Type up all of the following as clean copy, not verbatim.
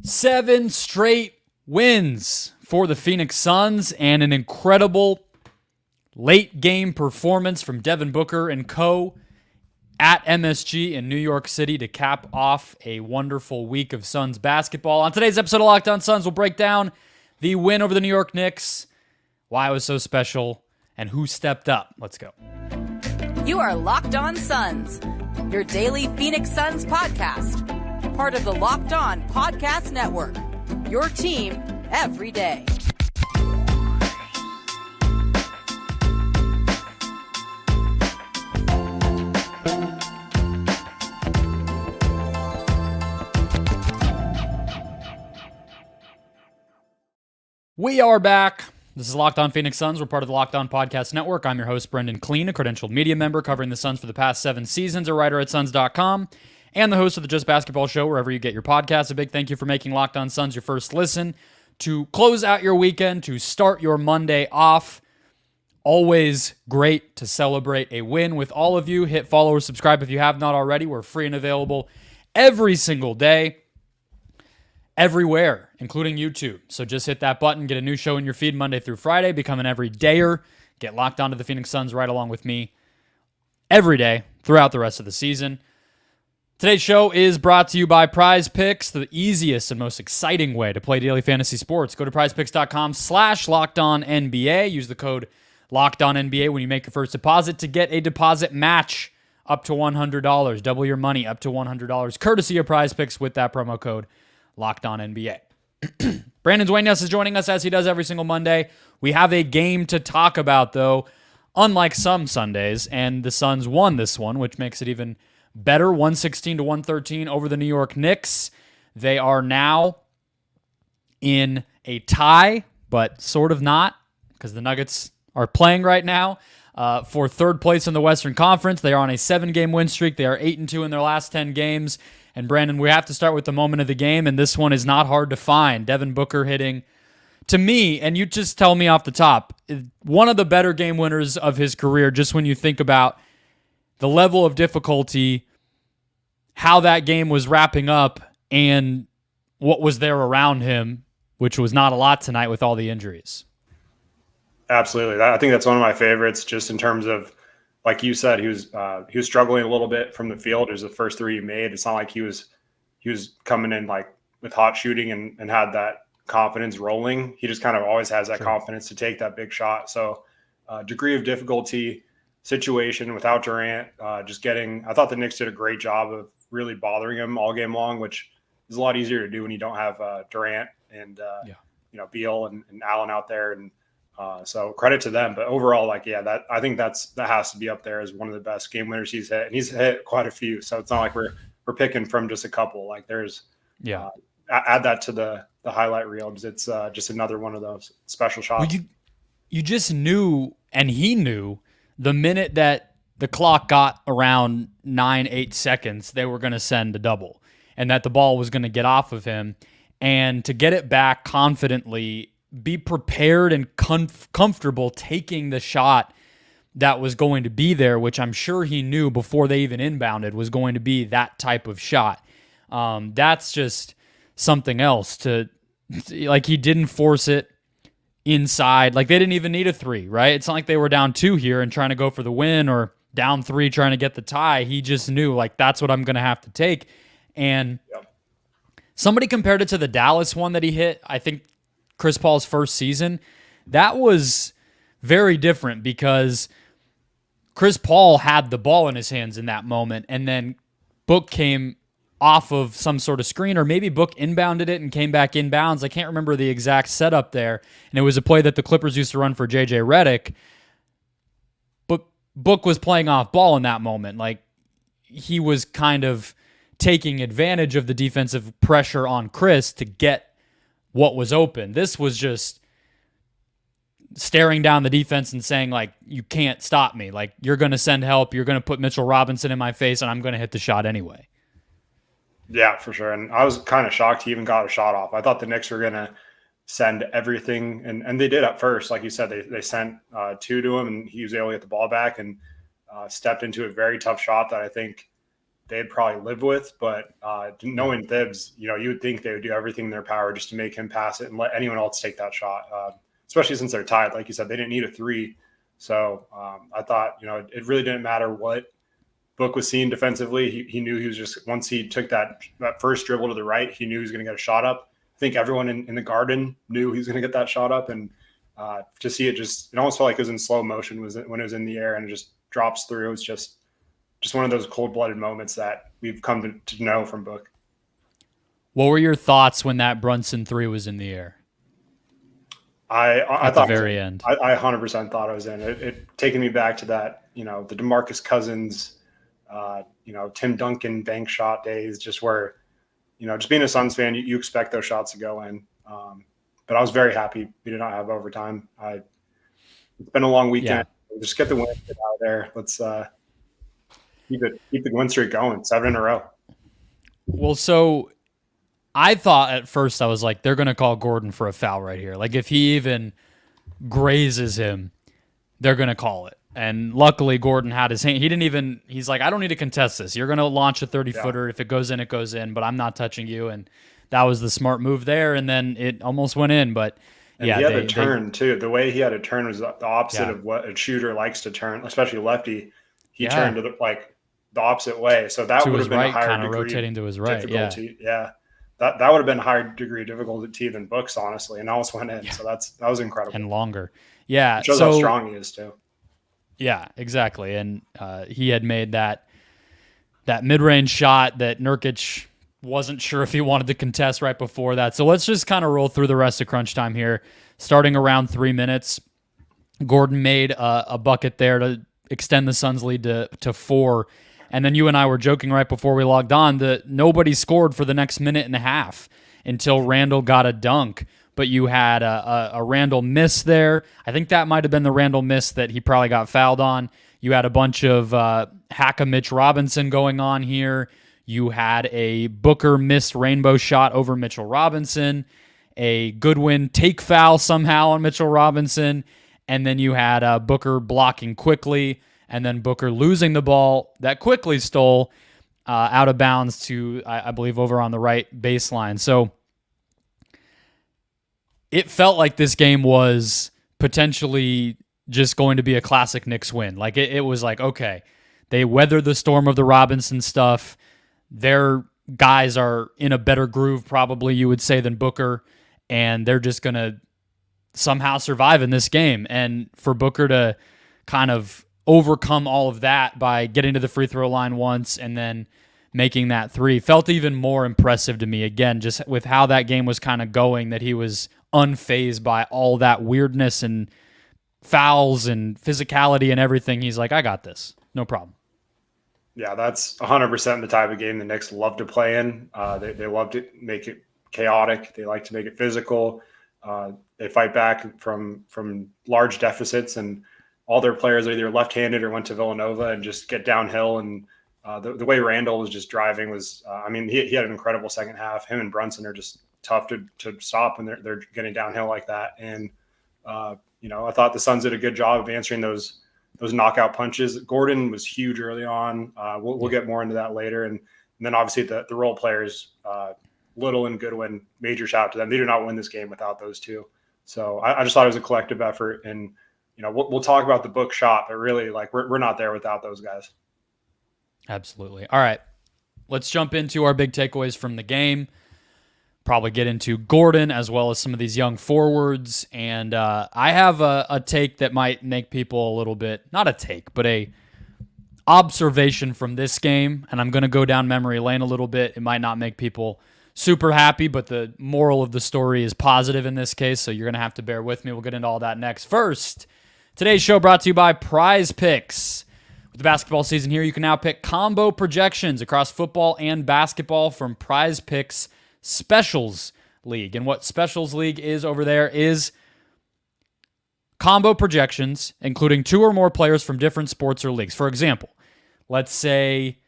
7 straight wins for the Phoenix Suns and an incredible late game performance from Devin Booker and Co. at MSG in New York City to cap off a wonderful week of Suns basketball. On today's episode of Locked On Suns, we'll break down the win over the New York Knicks, why it was so special, and who stepped up. Let's go. You are Locked On Suns, your daily Phoenix Suns podcast. Part of the Locked On Podcast Network, your team every day. We are back. This is Locked On Phoenix Suns. We're part of the Locked On Podcast Network. I'm your host, Brendon Kleen, a credentialed media member covering the Suns for the past 7 seasons, a writer at Suns.com, and the host of the Just Basketball Show wherever you get your podcasts. A big thank you for making Locked On Suns your first listen to close out your weekend, to start your Monday off. Always great to celebrate a win with all of you. Hit follow or subscribe if you have not already. We're free and available every single day, everywhere, including YouTube. So just hit that button, get a new show in your feed Monday through Friday, become an everydayer, get locked onto the Phoenix Suns right along with me every day throughout the rest of the season. Today's show is brought to you by Prize Picks, the easiest and most exciting way to play daily fantasy sports. Go to prizepicks.com/LockedOnNBA. Use the code LockedOnNBA when you make your first deposit to get a deposit match up to $100. Double your money up to $100, courtesy of Prize Picks with that promo code LockedOnNBA. Brandon Dueñas is joining us as he does every single Monday. We have a game to talk about, though, unlike some Sundays, and the Suns won this one, which makes it even better. 116-113 over the New York Knicks. They are now in a tie, but sort of not, because the Nuggets are playing right now for third place in the Western Conference. They are on a 7-game win streak. They are 8-2 in their last 10 games. And Brandon, we have to start with the moment of the game, and this one is not hard to find. Devin Booker hitting, to me, and you just tell me off the top, one of the better game winners of his career, just when you think about the level of difficulty, how that game was wrapping up, and what was there around him, which was not a lot tonight with all the injuries. Absolutely. I think that's one of my favorites, just in terms of, like you said, he was struggling a little bit from the field. It was the first 3 he made. It's not like he was coming in like with hot shooting and had that confidence rolling. He just kind of always has that confidence to take that big shot. So degree of difficulty situation without Durant, I thought the Knicks did a great job of really bothering him all game long, which is a lot easier to do when you don't have Durant and Beal and Allen out there. And so credit to them, but overall, I think that has to be up there as one of the best game winners he's hit, and he's hit quite a few. So it's not like we're picking from just a couple. Like there's, add that to the highlight reel. It's just another one of those special shots. Well, you just knew, and he knew, the minute that the clock got around 9-8 seconds, they were going to send a double, and that the ball was going to get off of him, and to get it back confidently. Be prepared and comfortable taking the shot that was going to be there, which I'm sure he knew before they even inbounded was going to be that type of shot. That's just something else like he didn't force it inside. Like they didn't even need a 3, right? It's not like they were down 2 here and trying to go for the win or down 3 trying to get the tie. He just knew, like, that's what I'm going to have to take. And somebody compared it to the Dallas one that he hit, I think, Chris Paul's first season. That was very different because Chris Paul had the ball in his hands in that moment, and then Book came off of some sort of screen, or maybe Book inbounded it and came back inbounds. I can't remember the exact setup there, and it was a play that the Clippers used to run for J.J. Redick, but Book was playing off ball in that moment. Like, he was kind of taking advantage of the defensive pressure on Chris to get what was open. This was just staring down the defense and saying, like, you can't stop me. Like, you're going to send help. You're going to put Mitchell Robinson in my face, and I'm going to hit the shot anyway. Yeah, for sure. And I was kind of shocked he even got a shot off. I thought the Knicks were going to send everything, and they did at first. Like you said, they sent 2 to him, and he was able to get the ball back and stepped into a very tough shot that I think they'd probably live with. But knowing Thibs, you would think they would do everything in their power just to make him pass it and let anyone else take that shot, especially since they're tied. Like you said, they didn't need a three. So I thought, it really didn't matter what Book was seeing defensively. He knew he was just, once he took that first dribble to the right, he knew he was going to get a shot up. I think everyone in the Garden knew he was going to get that shot up. And to see it it almost felt like it was in slow motion when it was in the air and it just drops through. It was just one of those cold-blooded moments that we've come to know from Book. What were your thoughts when that Brunson 3 was in the air? I thought the very end. I 100% thought I was in it. Taking me back to that, the DeMarcus Cousins, Tim Duncan bank shot days, just where, just being a Suns fan, you expect those shots to go in. But I was very happy we did not have overtime. It's been a long weekend. Yeah. Just get the win, get out of there. Let's keep the win streak going. 7 in a row. Well, so I thought at first, I was like, they're going to call Gordon for a foul right here. Like if he even grazes him, they're going to call it. And luckily Gordon had his hand. He's like, I don't need to contest this. You're going to launch a 30-footer. If it goes in, it goes in, but I'm not touching you. And that was the smart move there. And then it almost went in, but he had a turn too. The way he had a turn was the opposite of what a shooter likes to turn, especially lefty. He turned to the opposite way. So that would have been a higher degree rotating to his right. Difficulty. Yeah. That would have been a higher degree of difficulty than Books, honestly, and almost went in. So that was incredible. And longer. Yeah. It shows how strong he is too. Yeah, exactly. And he had made that mid-range shot that Nurkic wasn't sure if he wanted to contest right before that. So let's just kind of roll through the rest of crunch time here. Starting around 3 minutes, Gordon made a bucket there to extend the Suns' lead to 4. And then you and I were joking right before we logged on that nobody scored for the next minute and a half until Randle got a dunk. But you had a Randle miss there. I think that might have been the Randle miss that he probably got fouled on. You had a bunch of Hacka Mitch Robinson going on here. You had a Booker missed rainbow shot over Mitchell Robinson, a Goodwin take foul somehow on Mitchell Robinson, and then you had Booker blocking quickly, and then Booker losing the ball that quickly stole out of bounds to, I believe, over on the right baseline. So it felt like this game was potentially just going to be a classic Knicks win. Like it was like, okay, they weathered the storm of the Robinson stuff. Their guys are in a better groove, probably you would say, than Booker, and they're just going to somehow survive in this game. And for Booker to kind of overcome all of that by getting to the free throw line once and then making that 3 felt even more impressive to me. Again, just with how that game was kind of going, that he was unfazed by all that weirdness and fouls and physicality and everything. He's like, I got this. No problem. Yeah, that's 100% the type of game the Knicks love to play in. They love to make it chaotic. They like to make it physical. They fight back from large deficits, and all their players are either left-handed or went to Villanova and just get downhill. And the way Randle was just driving was, he had an incredible second half. Him and Brunson are just tough to stop when they're getting downhill like that. And I thought the Suns did a good job of answering those knockout punches. Gordon was huge early on. We'll get more into that later. And then obviously the role players, Little and Goodwin, major shout out to them. They do not win this game without those two. So I just thought it was a collective effort. And, we'll talk about the Book shot, but really, like, we're not there without those guys. Absolutely. All right. Let's jump into our big takeaways from the game. Probably get into Gordon as well as some of these young forwards. And I have a take that might make people a little bit, not a take, but a observation from this game. And I'm going to go down memory lane a little bit. It might not make people super happy, but the moral of the story is positive in this case. So you're going to have to bear with me. We'll get into all that next. First, today's show brought to you by Prize Picks. With the basketball season here, you can now pick combo projections across football and basketball from Prize Picks Specials League. And what Specials League is over there is combo projections, including 2 or more players from different sports or leagues. For example, let's say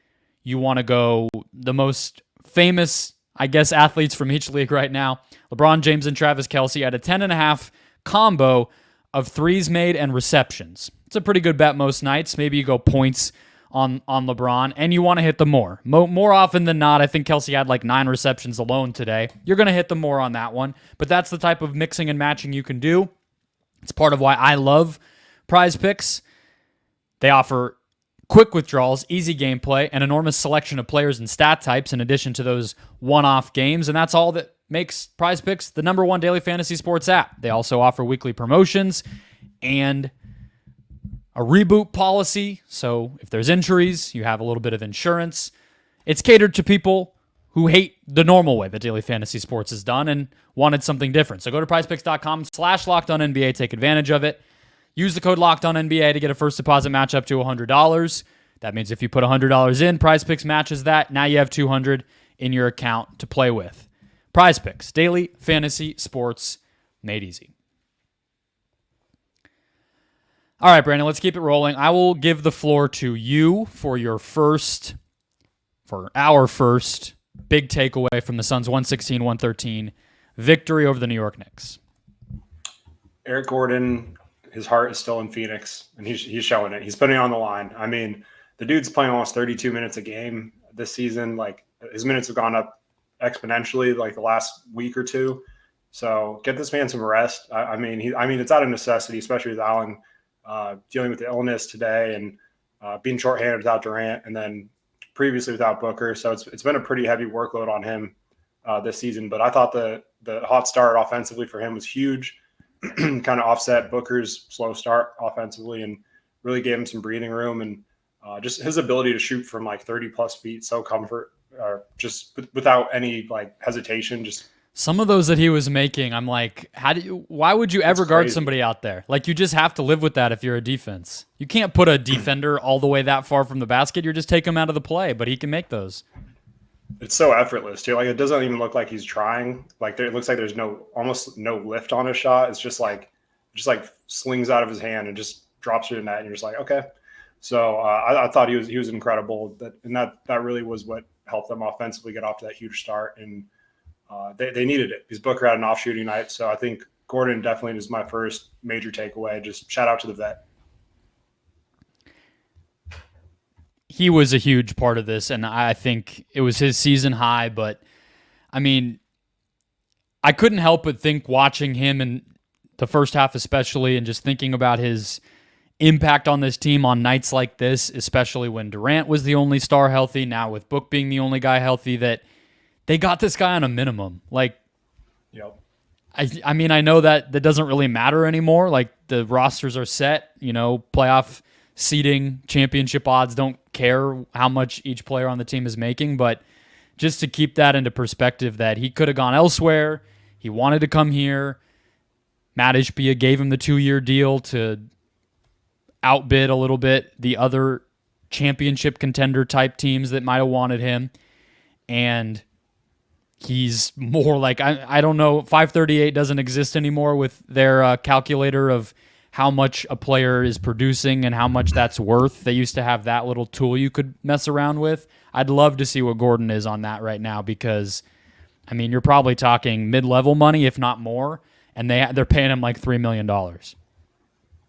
you want to go the most famous, I guess, athletes from each league right now. LeBron James and Travis Kelce at a 10.5 combo of threes made and receptions. It's a pretty good bet most nights. Maybe you go points on LeBron, and you want to hit them more. More often than not, I think Kelsey had like 9 receptions alone today. You're going to hit them more on that one, but that's the type of mixing and matching you can do. It's part of why I love Prize Picks. They offer quick withdrawals, easy gameplay, an enormous selection of players and stat types in addition to those one-off games, and that's all that makes Prize Picks the #1 daily fantasy sports app. They also offer weekly promotions and a reboot policy, so if there's injuries, you have a little bit of insurance. It's catered to people who hate the normal way that daily fantasy sports is done and wanted something different. So go to prizepicks.com/LockedOnNBA, take advantage of it. Use the code LockedOnNBA to get a first deposit match up to $100. That means if you put $100 in, Prize Picks matches that. Now you have $200 in your account to play with. Prize Picks, daily fantasy sports made easy. All right, Brandon, let's keep it rolling. I will give the floor to you for our first big takeaway from the Suns' 116-113 victory over the New York Knicks. Eric Gordon, his heart is still in Phoenix, and he's showing it. He's putting it on the line. I mean, the dude's playing almost 32 minutes a game this season. Like, his minutes have gone up exponentially like the last week or two. So get this man some rest. I mean, it's out of necessity, especially with Allen dealing with the illness today and being shorthanded without Durant, and then previously without Booker. So it's been a pretty heavy workload on him this season. But I thought the hot start offensively for him was huge. Kind of offset Booker's slow start offensively and really gave him some breathing room, and just his ability to shoot from like 30 plus feet. So comfort, just without any like hesitation, just some of those that he was making, I'm like, why would you ever guard somebody out there? Like, you just have to live with that if you're a defense. You can't put a defender all the way that far from the basket. You're just taking him out of the play, but he can make those. It's so effortless too. Like, it doesn't even look like he's trying. Like, it looks like there's almost no lift on his shot. It's just like slings out of his hand and just drops it in net, and you're just like, okay. So I thought he was incredible. That really was what helped them offensively get off to that huge start, and they needed it because Booker had an off shooting night. So I think Gordon definitely is my first major takeaway. Just shout out to the vet. He was a huge part of this, and I think it was his season high. But, I mean, I couldn't help but think watching him in the first half especially, and just thinking about his impact on this team on nights like this, especially when Durant was the only star healthy, now with Book being the only guy healthy, that they got this guy on a minimum. Like, yep. I mean, I know that doesn't really matter anymore. Like, the rosters are set, playoff seeding, championship odds don't care how much each player on the team is making, but just to keep that into perspective, that he could have gone elsewhere. He wanted to come here. Matt Ishbia gave him the 2-year deal to outbid a little bit the other championship contender type teams that might have wanted him. And he's more like, I don't know, 538 doesn't exist anymore with their calculator of how much a player is producing and how much that's worth. They used to have that little tool you could mess around with. I'd love to see what Gordon is on that right now, because, I mean, you're probably talking mid-level money, if not more, and they're paying him like $3 million.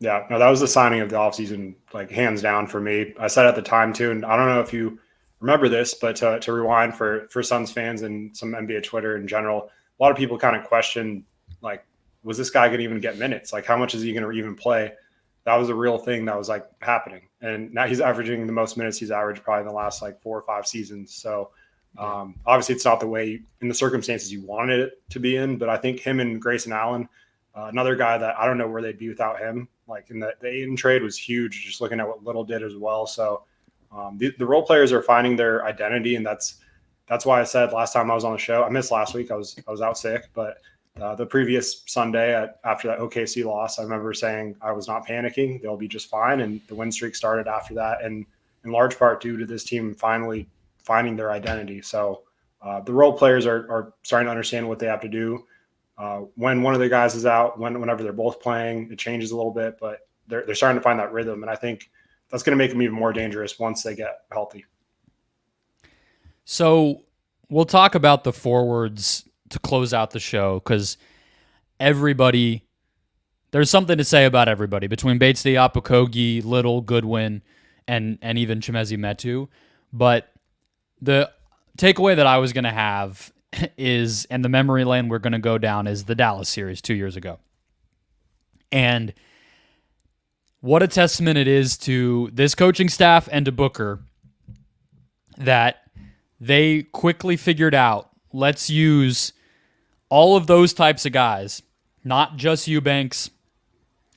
Yeah, no, that was the signing of the offseason, like, hands down for me. I said at the time, too, and I don't know if you remember this, but to rewind for Suns fans and some NBA Twitter in general, a lot of people kind of questioned, like, was this guy going to even get minutes? Like, how much is he going to even play? That was a real thing that was like happening. And now he's averaging the most minutes he's averaged probably in the last like 4 or 5 seasons. So obviously it's not the way in the circumstances you wanted it to be in, but I think him and Grayson Allen, another guy that I don't know where they'd be without him. Like, in the Ayton trade was huge, just looking at what Little did as well. So the role players are finding their identity. And that's why I said last time I was on the show, I missed last week. I was out sick, but the previous Sunday after that OKC loss, I remember saying I was not panicking. They'll be just fine. And the win streak started after that. And in large part due to this team finally finding their identity. So the role players are starting to understand what they have to do. When one of the guys is out, whenever they're both playing, it changes a little bit, but they're starting to find that rhythm. And I think that's going to make them even more dangerous once they get healthy. So we'll talk about the forwards to close out the show, because there's something to say about everybody between Bates, Diop, Okogie, Little, Goodwin, and even Chimezie Metu. But the takeaway that I was going to have is, and the memory lane we're going to go down, is the Dallas series 2 years ago. And what a testament it is to this coaching staff and to Booker that they quickly figured out, let's use all of those types of guys, not just Eubanks,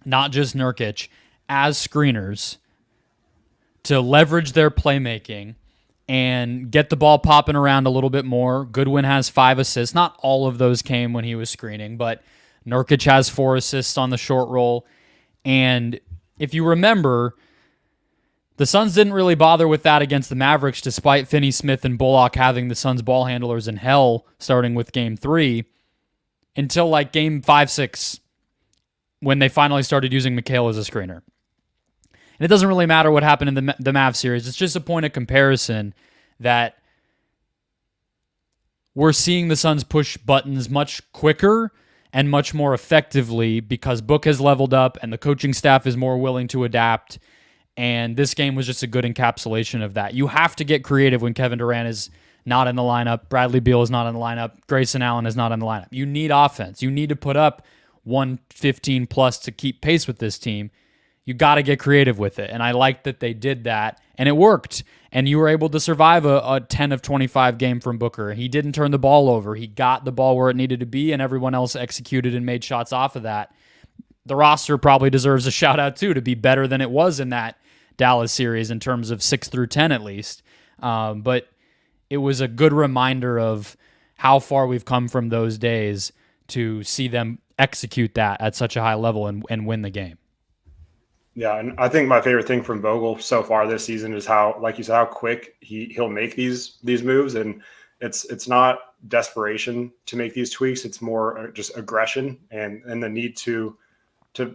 not just Nurkic, as screeners to leverage their playmaking and get the ball popping around a little bit more. Goodwin has 5 assists. Not all of those came when he was screening, but Nurkic has 4 assists on the short roll. And if you remember, the Suns didn't really bother with that against the Mavericks, despite Finney-Smith and Bullock having the Suns ball handlers in hell starting with Game 3, until like Game 5-6, when they finally started using Mikal as a screener. And it doesn't really matter what happened in the Mav series. It's just a point of comparison that we're seeing the Suns push buttons much quicker and much more effectively because Book has leveled up and the coaching staff is more willing to adapt. And this game was just a good encapsulation of that. You have to get creative when Kevin Durant is not in the lineup, Bradley Beal is not in the lineup, Grayson Allen is not in the lineup. You need offense. You need to put up 115 plus to keep pace with this team. You got to get creative with it. And I like that they did that, and it worked. And you were able to survive a 10 of 25 game from Booker. He didn't turn the ball over. He got the ball where it needed to be, and everyone else executed and made shots off of that. The roster probably deserves a shout out too, to be better than it was in that Dallas series in terms of 6 through 10 at least. But it was a good reminder of how far we've come from those days to see them execute that at such a high level and win the game. Yeah, and I think my favorite thing from Vogel so far this season is how, like you said, how quick he'll make these moves, and it's not desperation to make these tweaks. It's more just aggression and the need to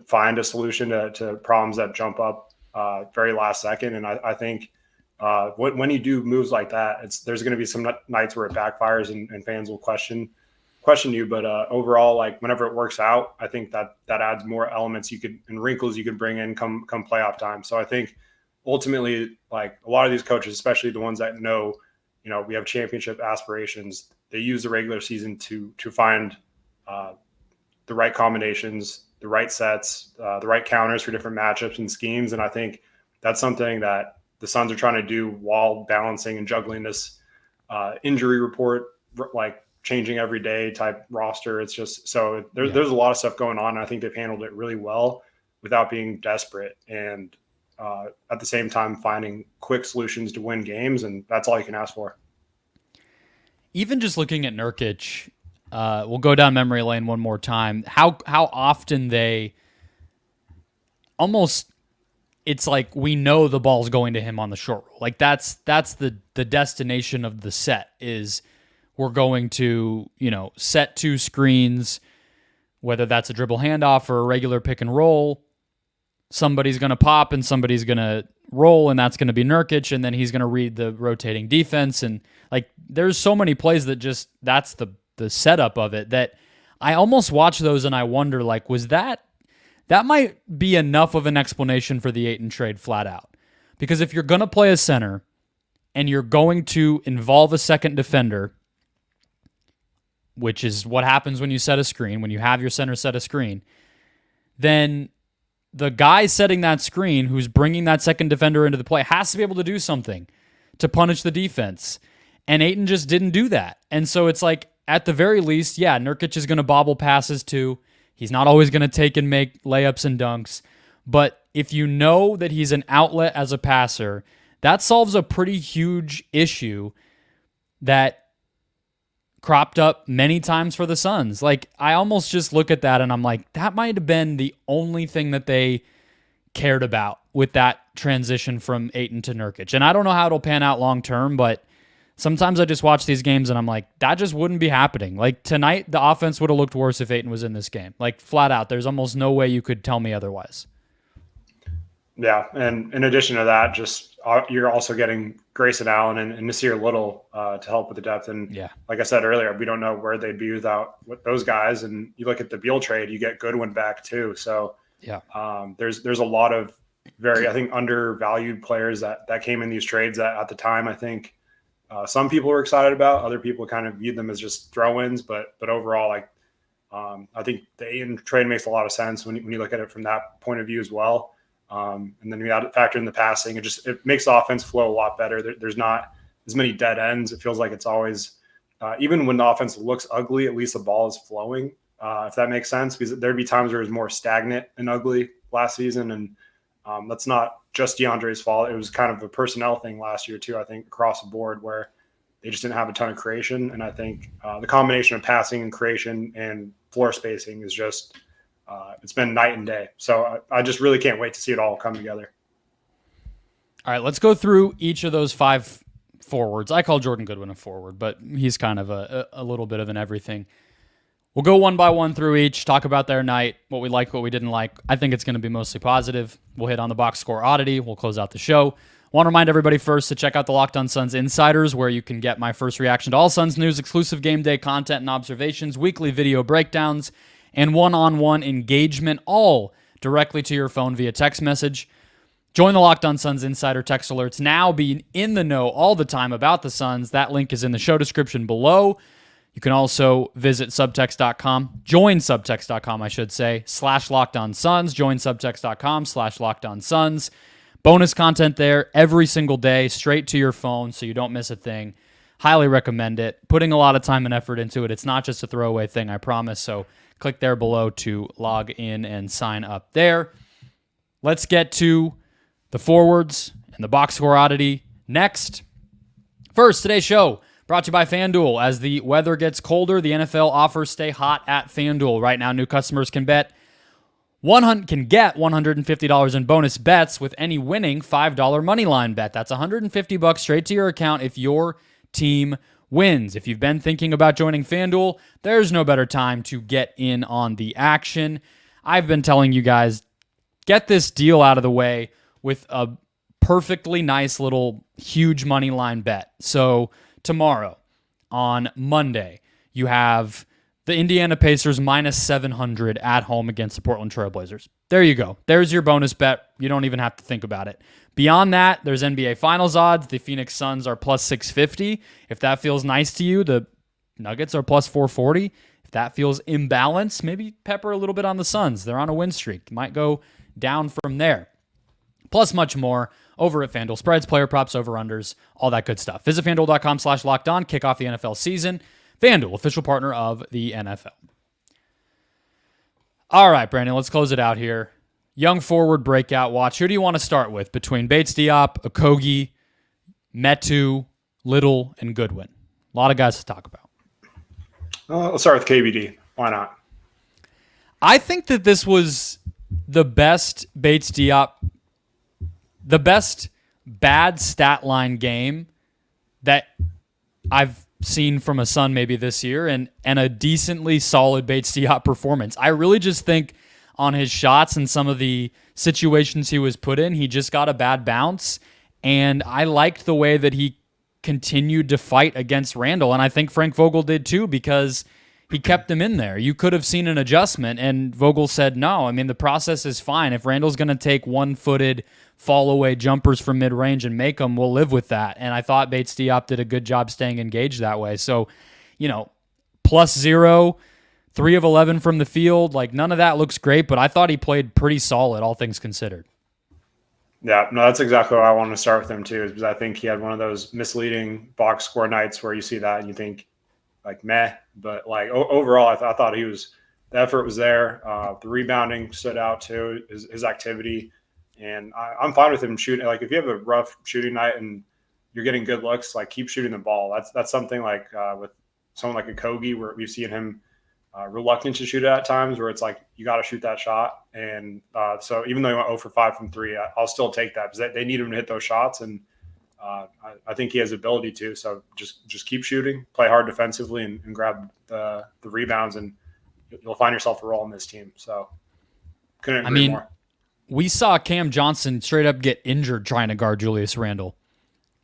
find a solution to problems that jump up very last second. And I think when you do moves like that, there's going to be some nights where it backfires and fans will question you, but overall, like whenever it works out, I think that adds more elements and wrinkles you could bring in come playoff time. So I think ultimately, like a lot of these coaches, especially the ones that know, we have championship aspirations, they use the regular season to find the right combinations, the right sets, the right counters for different matchups and schemes. And I think that's something that the Suns are trying to do while balancing and juggling this injury report, like changing every day type roster. It's just there's a lot of stuff going on. And I think they've handled it really well without being desperate, and at the same time finding quick solutions to win games, and that's all you can ask for. Even just looking at Nurkic, we'll go down memory lane one more time. How often they almost, it's like we know the ball's going to him on the short roll. Like that's the destination of the set is, we're going to, set 2 screens, whether that's a dribble handoff or a regular pick and roll. Somebody's going to pop and somebody's going to roll, and that's going to be Nurkic, and then he's going to read the rotating defense. And like, there's so many plays that just, that's the setup of it, that I almost watch those and I wonder, like, was that might be enough of an explanation for the Ayton trade flat out. Because if you're going to play a center and you're going to involve a second defender, which is what happens when you set a screen, when you have your center set a screen, then the guy setting that screen, who's bringing that second defender into the play, has to be able to do something to punish the defense. And Ayton just didn't do that. And so it's like, at the very least, yeah, Nurkic is going to bobble passes too. He's not always going to take and make layups and dunks. But if you know that he's an outlet as a passer, that solves a pretty huge issue that cropped up many times for the Suns. Like, I almost just look at that and I'm like, that might have been the only thing that they cared about with that transition from Ayton to Nurkic. And I don't know how it'll pan out long term, but sometimes I just watch these games and I'm like, that just wouldn't be happening. Like tonight, the offense would have looked worse if Ayton was in this game. Like flat out, there's almost no way you could tell me otherwise. Yeah, and in addition to that, just you're also getting Grayson Allen and Nassir Little to help with the depth. And like I said earlier, we don't know where they'd be without those guys. And you look at the Beal trade, you get Goodwin back too. So there's a lot of very, I think, undervalued players that came in these trades at the time. I think some people were excited about, other people kind of viewed them as just throw-ins, but overall, like I think the Ayton trade makes a lot of sense when you look at it from that point of view as well. And then you factor in the passing, it makes the offense flow a lot better. There's not as many dead ends. It feels like it's always, even when the offense looks ugly, at least the ball is flowing, if that makes sense, because there'd be times where it was more stagnant and ugly last season. And that's not just DeAndre's fault. It was kind of a personnel thing last year too, I think, across the board, where they just didn't have a ton of creation. And I think the combination of passing and creation and floor spacing is just, it's been night and day. So I just really can't wait to see it all come together. All right, let's go through each of those 5 forwards. I call Jordan Goodwin a forward, but he's kind of a little bit of an everything. We'll go one by one through each, talk about their night, what we liked, what we didn't like. I think it's going to be mostly positive. We'll hit on the box score oddity. We'll close out the show. Want to remind everybody first to check out the Locked On Suns Insiders, where you can get my first reaction to all Suns news, exclusive game day content and observations, weekly video breakdowns, and one-on-one engagement, all directly to your phone via text message. Join the Locked On Suns Insider text alerts now. Be in the know all the time about the Suns. That link is in the show description below. You can also visit subtext.com, join subtext.com, I should say, /LockedOnSuns, join subtext.com /LockedOnSuns. Bonus content there every single day, straight to your phone, so you don't miss a thing. Highly recommend it. Putting a lot of time and effort into it. It's not just a throwaway thing, I promise. So click there below to log in and sign up there. Let's get to the forwards and the box score oddity next. First, today's show brought to you by FanDuel. As the weather gets colder, the NFL offers stay hot at FanDuel. Right now, new customers can get $150 in bonus bets with any winning $5 moneyline bet. That's $150 straight to your account if your team wins. If you've been thinking about joining FanDuel, there's no better time to get in on the action. I've been telling you guys, get this deal out of the way with a perfectly nice little huge moneyline bet. So tomorrow, on Monday, you have the Indiana Pacers minus 700 at home against the Portland Trail Blazers. There you go. There's your bonus bet. You don't even have to think about it. Beyond that, there's NBA Finals odds. The Phoenix Suns are plus 650. If that feels nice to you, the Nuggets are plus 440. If that feels imbalanced, maybe pepper a little bit on the Suns. They're on a win streak. Might go down from there. Plus much more over at FanDuel. Spreads, player props, over-unders, all that good stuff. Visit FanDuel.com /LockedOn. Kick off the NFL season. FanDuel, official partner of the NFL. All right, Brandon, let's close it out here. Young forward breakout watch. Who do you want to start with between Bates Diop, Okogie, Metu, Little, and Goodwin? A lot of guys to talk about. Let's start with KBD. Why not? I think that this was the best Bates Diop, the best bad stat line game that I've seen from a Sun maybe this year, and a decently solid Bates Diop performance. I really just think on his shots and some of the situations he was put in, he just got a bad bounce, and I liked the way that he continued to fight against Randle, and I think Frank Vogel did too, because he kept him in there. You could have seen an adjustment, and Vogel said, no, I mean, the process is fine. If Randle's going to take one-footed fall-away jumpers from mid-range and make them, we'll live with that. And I thought Bates Diop did a good job staying engaged that way. So, +0, 3 of 11 from the field. Like, none of that looks great, but I thought he played pretty solid, all things considered. Yeah, no, that's exactly what I wanted to start with him, too, is because I think he had one of those misleading box score nights where you see that and you think, like, meh. But, like, overall, I thought the effort was there. The rebounding stood out, too, his activity. And I'm fine with him shooting. Like, if you have a rough shooting night and you're getting good looks, like, keep shooting the ball. That's something like with someone like Okogie, where we've seen him reluctant to shoot it at times, where it's like, you got to shoot that shot. And so even though he went 0 for 5 from 3, I'll still take that because they need him to hit those shots. And I think he has the ability to. So just keep shooting, play hard defensively, and grab the rebounds, and you'll find yourself a role in this team. So couldn't agree more. We saw Cam Johnson straight up get injured trying to guard Julius Randle,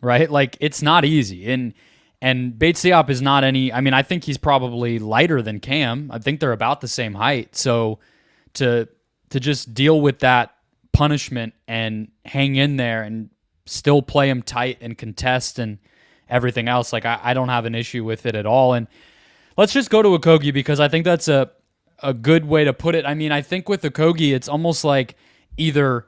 right? Like, it's not easy. And Bates Diop is not any, I mean, I think he's probably lighter than Cam. I think they're about the same height. So to just deal with that punishment and hang in there and still play him tight and contest and everything else. Like, I don't have an issue with it at all. And let's just go to Okogie, because I think that's a good way to put it. I mean, I think with Okogie, it's almost like either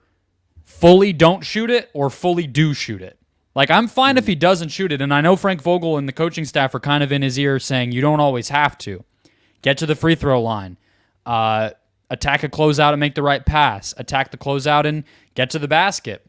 fully don't shoot it or fully do shoot it. Like, I'm fine if he doesn't shoot it, and I know Frank Vogel and the coaching staff are kind of in his ear saying you don't always have to. Get to the free throw line. Attack a closeout and make the right pass. Attack the closeout and get to the basket.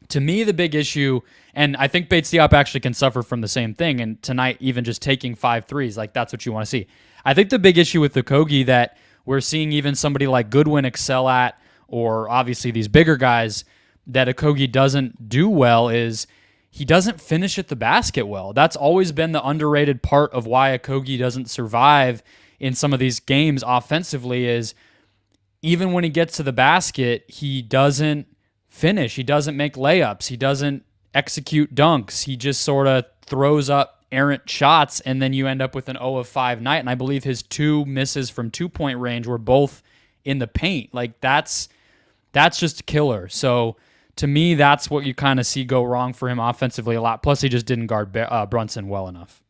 To me, the big issue, and I think Bates Diop actually can suffer from the same thing, and tonight even just taking 5 threes, like that's what you want to see. I think the big issue with Okogie that we're seeing even somebody like Goodwin excel at, or obviously these bigger guys that Okogie doesn't do well, is he doesn't finish at the basket well. That's always been the underrated part of why Okogie doesn't survive in some of these games offensively, is even when he gets to the basket, he doesn't finish. He doesn't make layups. He doesn't execute dunks. He just sort of throws up errant shots, and then you end up with an 0 of 5 night. And I believe his 2 misses from 2-point range were both in the paint. Like, that's just a killer. So to me, that's what you kind of see go wrong for him offensively a lot. Plus, he just didn't guard Brunson well enough.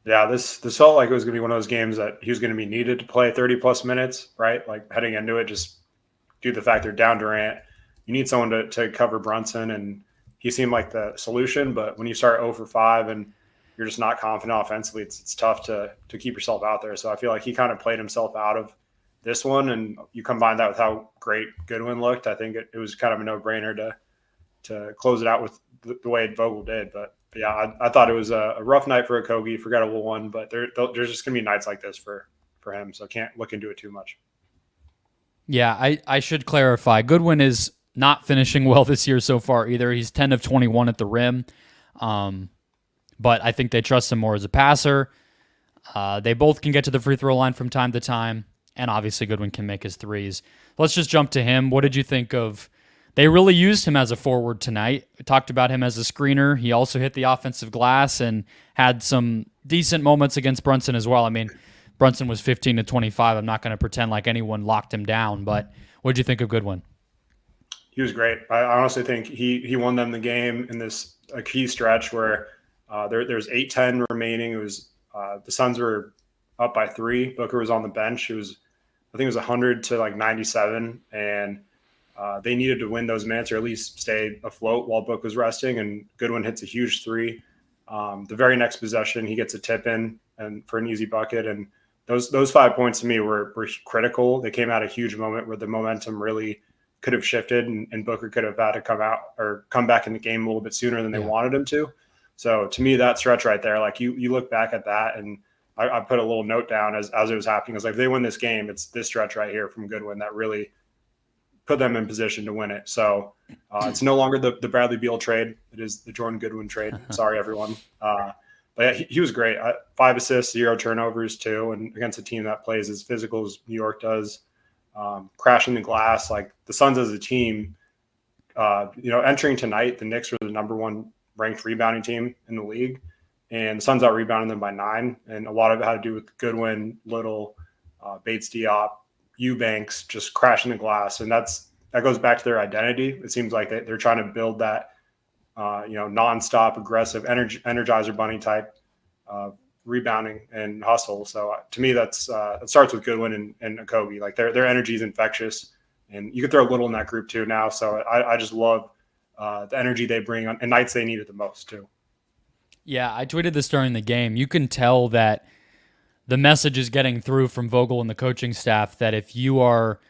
Yeah, this felt like it was going to be one of those games that he was going to be needed to play 30-plus minutes, right? Like, heading into it, just due to the fact they're down Durant. You need someone to cover Brunson, and he seemed like the solution. But when you start 0 for 5 and you're just not confident offensively, it's tough to keep yourself out there. So I feel like he kind of played himself out of this one, and you combine that with how great Goodwin looked. I think it was kind of a no-brainer to close it out with the way Vogel did. But yeah, I thought it was a rough night for Okogie, forgettable one. But there's just going to be nights like this for him, so can't look into it too much. Yeah, I should clarify. Goodwin is not finishing well this year so far either. He's 10 of 21 at the rim, but I think they trust him more as a passer. They both can get to the free throw line from time to time, and obviously Goodwin can make his threes. Let's just jump to him. What did you think of? They really used him as a forward tonight. We talked about him as a screener. He also hit the offensive glass and had some decent moments against Brunson as well. I mean, Brunson was 15 to 25. I'm not going to pretend like anyone locked him down, but what did you think of Goodwin? He was great. I honestly think he won them the game in this key stretch where there's 8:10 remaining. It was the Suns were up by 3. Booker was on the bench. I think it was 100 to like 97, and they needed to win those minutes or at least stay afloat while Book was resting. And Goodwin hits a huge 3. The very next possession, he gets a tip in and for an easy bucket. And those 5 points to me were critical. They came at a huge moment where the momentum really could have shifted, and Booker could have had to come back in the game a little bit sooner than they wanted him to. So to me, that stretch right there, like you look back at that, and I put a little note down as it was happening. I was like, if they win this game, it's this stretch right here from Goodwin that really put them in position to win it. So it's no longer the Bradley Beal trade. It is the Jordan Goodwin trade. Sorry, everyone. But yeah, he was great. 5 assists, 0 turnovers too. And against a team that plays as physical as New York does, crashing the glass, like the Suns as a team, entering tonight, the Knicks were the number 1 ranked rebounding team in the league, and the Suns out rebounded them by 9. And a lot of it had to do with Goodwin, Little, Bates Diop, Eubanks just crashing the glass. And that goes back to their identity. It seems like they're trying to build that, nonstop, aggressive, Energizer Bunny type rebounding and hustle. So to me, it starts with Goodwin and Okogie. Like their energy is infectious, and you could throw Little in that group too now. So I just love the energy they bring on and nights they need it the most too. Yeah, I tweeted this during the game. You can tell that the message is getting through from Vogel and the coaching staff that if you are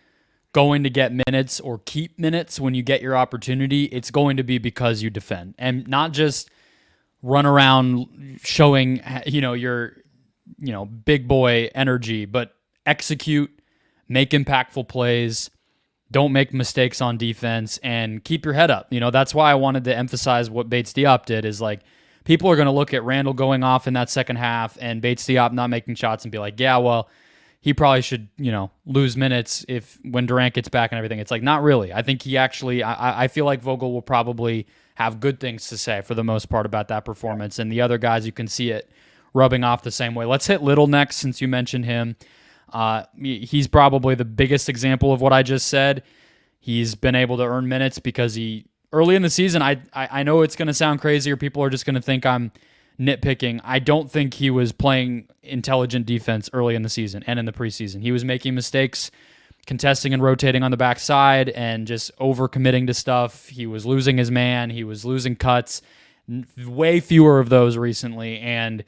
going to get minutes or keep minutes when you get your opportunity, it's going to be because you defend, and not just run around showing, your, big boy energy, but execute, make impactful plays, don't make mistakes on defense, and keep your head up. That's why I wanted to emphasize what Bates Diop did, is like, people are going to look at Randle going off in that second half and Bates Diop not making shots and be like, yeah, well, he probably should, lose minutes when Durant gets back and everything. It's like, not really. I think he actually, I feel like Vogel will probably have good things to say for the most part about that performance. And the other guys, you can see it rubbing off the same way. Let's hit Little next, since you mentioned him. He's probably the biggest example of what I just said. He's been able to earn minutes because early in the season, I know it's going to sound crazy or people are just going to think I'm nitpicking. I don't think he was playing intelligent defense early in the season and in the preseason. He was making mistakes, contesting and rotating on the backside and just overcommitting to stuff. He was losing his man. He was losing cuts. Way fewer of those recently, and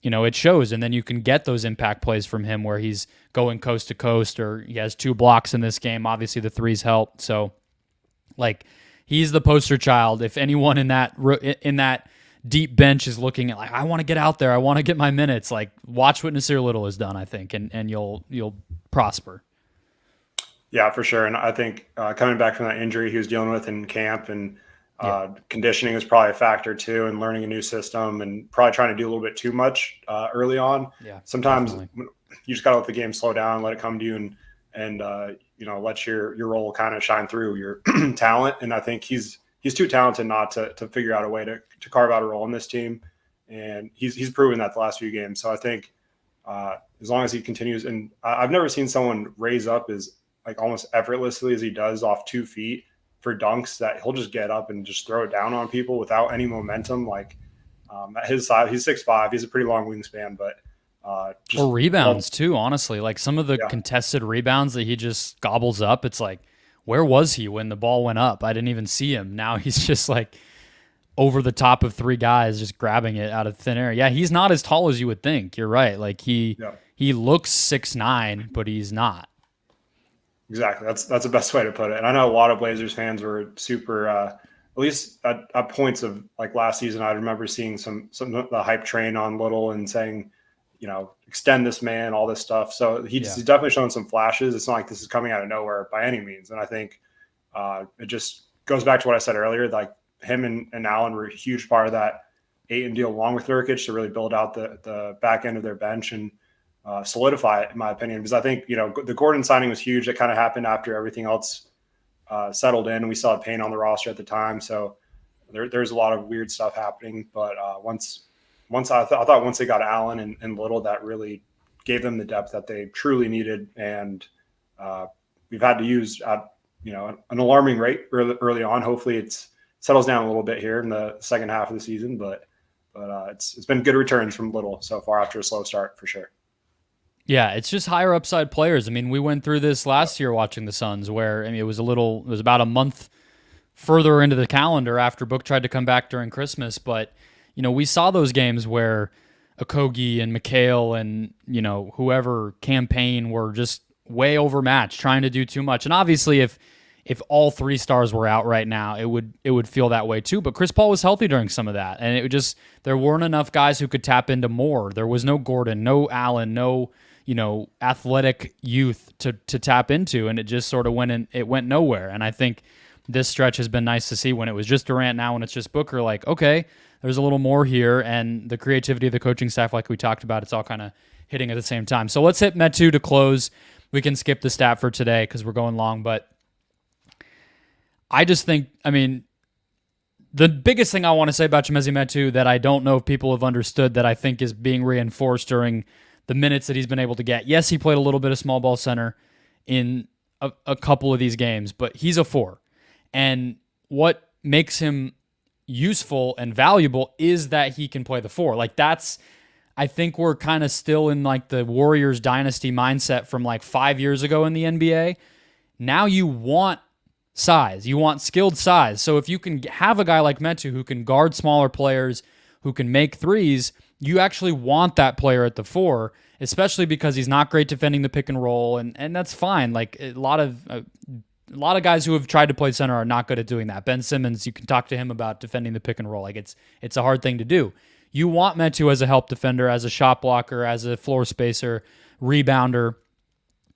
it shows. And then you can get those impact plays from him where he's going coast to coast, or he has 2 blocks in this game. Obviously, the threes help. So, he's the poster child. If anyone in that deep bench is looking at I want to get out there, I want to get my minutes, watch what Nassir Little has done, I think, and you'll prosper. Yeah, for sure. And I think coming back from that injury he was dealing with in camp, and conditioning was probably a factor too, and learning a new system, and probably trying to do a little bit too much early on. Yeah, sometimes definitely. You just got to let the game slow down, let it come to you, and let your role kind of shine through your talent. And I think he's too talented not to figure out a way to carve out a role in this team. And he's proven that the last few games. So I think as long as he continues, and I've never seen someone raise up as almost effortlessly as he does off 2 feet for dunks, that he'll just get up and just throw it down on people without any momentum. At his size, he's 6'5", he's a pretty long wingspan, but or rebounds too, honestly. Some of the contested rebounds that he just gobbles up, it's where was he when the ball went up? I didn't even see him. Now he's just over the top of 3 guys, just grabbing it out of thin air. Yeah, he's not as tall as you would think. You're right. He looks 6'9", but he's not. Exactly. That's the best way to put it. And I know a lot of Blazers fans were super, at least at points of last season, I remember seeing some of the hype train on Little and saying, extend this man, all this stuff. So he's definitely shown some flashes. It's not like this is coming out of nowhere by any means. And I think it just goes back to what I said earlier. Him and Allen were a huge part of that Ayton deal, along with Nurkic, to really build out the back end of their bench and solidify it, in my opinion. Because I think the Gordon signing was huge. It kind of happened after everything else settled in. We saw Payne on the roster at the time, so there's a lot of weird stuff happening. But once I thought once they got Allen and Little, that really gave them the depth that they truly needed. And we've had to use an alarming rate early on. Hopefully it settles down a little bit here in the second half of the season, but it's been good returns from Little so far after a slow start, for sure. Yeah, it's just higher upside players. I mean, we went through this last year watching the Suns, where it was about a month further into the calendar after Book tried to come back during Christmas. But we saw those games where Okogie and McHale and whoever campaign were just way overmatched, trying to do too much. And obviously, if all 3 stars were out right now, it would feel that way too. But Chris Paul was healthy during some of that, and there weren't enough guys who could tap into more. There was no Gordon, no Allen, no athletic youth to tap into, and it just sort of went nowhere. And I think this stretch has been nice to see, when it was just Durant. Now when it's just Booker, okay, there's a little more here, and the creativity of the coaching staff, like we talked about, it's all kind of hitting at the same time. So let's hit Metu to close. We can skip the stat for today because we're going long, but I just think, the biggest thing I want to say about Chimezie Metu that I don't know if people have understood, that I think is being reinforced during the minutes that he's been able to get. Yes, he played a little bit of small ball center in a couple of these games, but he's a 4. And what makes him useful and valuable is that he can play the 4. I think we're kind of still in the Warriors dynasty mindset from 5 years ago in the NBA. Now you want size. You want skilled size. So if you can have a guy like Metu who can guard smaller players, who can make threes, you actually want that player at the 4, especially because he's not great defending the pick and roll, and that's fine. A lot of guys who have tried to play center are not good at doing that. Ben Simmons, you can talk to him about defending the pick and roll. It's a hard thing to do. You want Metu as a help defender, as a shot blocker, as a floor spacer, rebounder,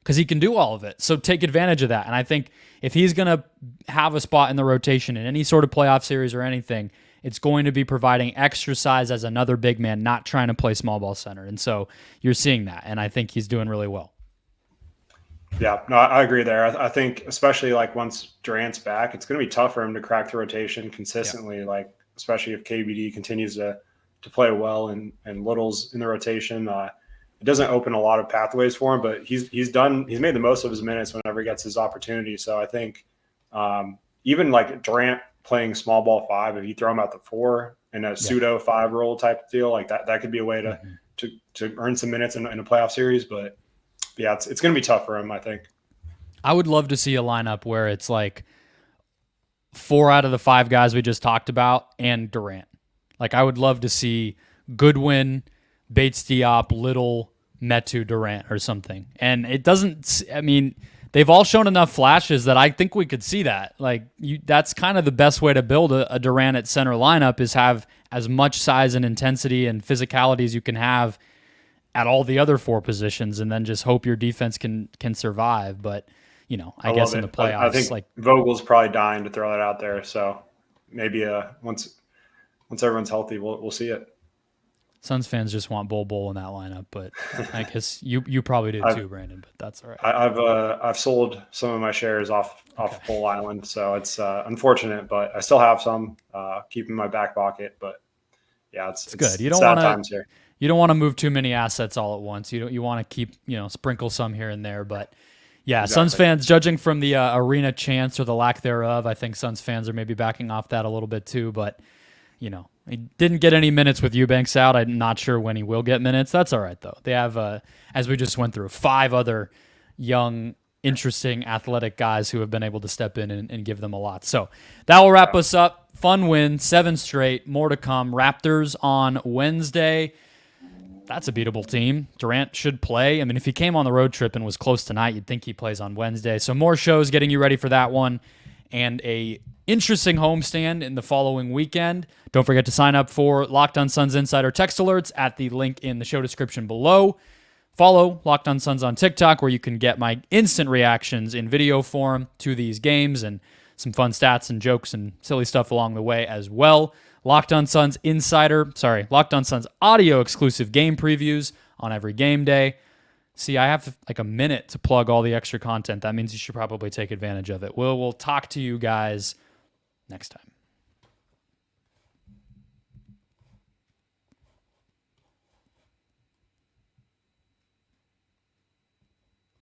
because he can do all of it. So take advantage of that. And I think if he's going to have a spot in the rotation in any sort of playoff series or anything, it's going to be providing extra size as another big man, not trying to play small ball center. And so you're seeing that, and I think he's doing really well. Yeah, no, I agree there. I think especially once Durant's back, it's going to be tough for him to crack the rotation consistently, especially if KBD continues to play well and Little's in the rotation. It doesn't open a lot of pathways for him, but he's made the most of his minutes whenever he gets his opportunity. So I think Even like Durant playing small ball 5, if you throw him out the 4 in a pseudo 5 role type deal, like that could be a way to earn some minutes in a playoff series. But yeah, it's going to be tough for him, I think. I would love to see a lineup where it's like 4 out of the 5 guys we just talked about and Durant. Like, I would love to see Goodwin, Bates Diop, Little, Metu, Durant or something. And it doesn't, I mean, they've all shown enough flashes that I think we could see that. Like, that's kind of the best way to build a Durant at center lineup, is have as much size and intensity and physicality as you can have at all the other 4 positions, and then just hope your defense can survive. But, you know, I guess in the playoffs, I think like Vogel's probably dying to throw that out there. So maybe once everyone's healthy, we'll see it. Suns fans just want Bol in that lineup, but I guess you probably do too, Brandon. But that's all right. I've sold some of my shares off Bull Island, so it's unfortunate, but I still have some keep in my back pocket. But yeah, it's good. You don't want to You don't want to move too many assets all at once. You want to keep, sprinkle some here and there. But yeah, exactly. Suns fans, judging from the arena chants or the lack thereof, I think Suns fans are maybe backing off that a little bit too. But he didn't get any minutes with Eubanks out. I'm not sure when he will get minutes. That's all right, though. They have, as we just went through, 5 other young, interesting, athletic guys who have been able to step in and give them a lot. So that will wrap us up. Fun win, 7 straight, more to come. Raptors on Wednesday. That's a beatable team. Durant should play. I mean, if he came on the road trip and was close tonight, you'd think he plays on Wednesday. So more shows getting you ready for that one, and a interesting homestand in the following weekend. Don't forget to sign up for Locked On Suns Insider text alerts at the link in the show description below. Follow Locked On Suns on TikTok, where you can get my instant reactions in video form to these games and some fun stats and jokes and silly stuff along the way as well. Locked On Suns audio exclusive game previews on every game day. See, I have like a minute to plug all the extra content. That means you should probably take advantage of it. We'll talk to you guys next time.